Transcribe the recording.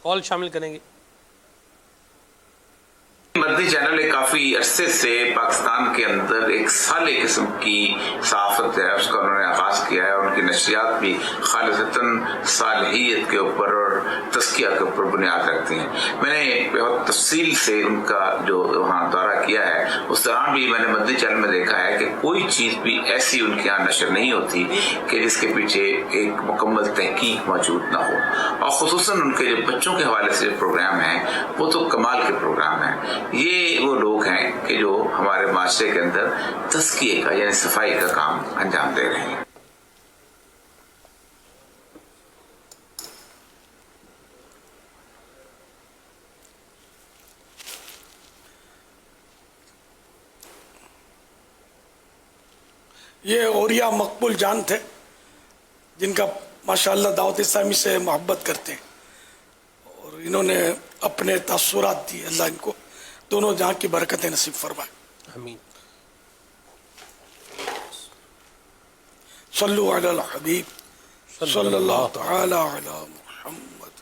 کال شامل کریں گے. مدنی چینل ایک کافی عرصے سے پاکستان کے اندر ایک سالے قسم کی صحافت ہے، اس کا انہوں نے آغاز کیا ہے. ان کی نشریات بھی خالصتاً صالحیت کے اوپر اور تزکیہ کے اوپر بنیاد رکھتی ہیں. میں نے بہت تفصیل سے ان کا جو وہاں دورہ کیا ہے، اس دوران بھی میں نے مدنی چینل میں دیکھا ہے کہ کوئی چیز بھی ایسی ان کے یہاں نشر نہیں ہوتی کہ جس کے پیچھے ایک مکمل تحقیق موجود نہ ہو. اور خصوصاً ان کے جو بچوں کے حوالے سے پروگرام ہیں وہ تو کمال کے پروگرام ہیں. یہ وہ لوگ ہیں کہ جو ہمارے معاشرے کے اندر تزکیے کا یعنی صفائی کا کام انجام دے رہے ہیں. یہ اوریہ مقبول جان تھے جن کا ماشاءاللہ دعوت اسلامی سے محبت کرتے ہیں، اور انہوں نے اپنے تاثرات دی. اللہ ان کو دونوں جہاں کی برکتیں نصیب فرمائے. آمین. صلو علی الحبیب صلی اللہ تعالی علی محمد.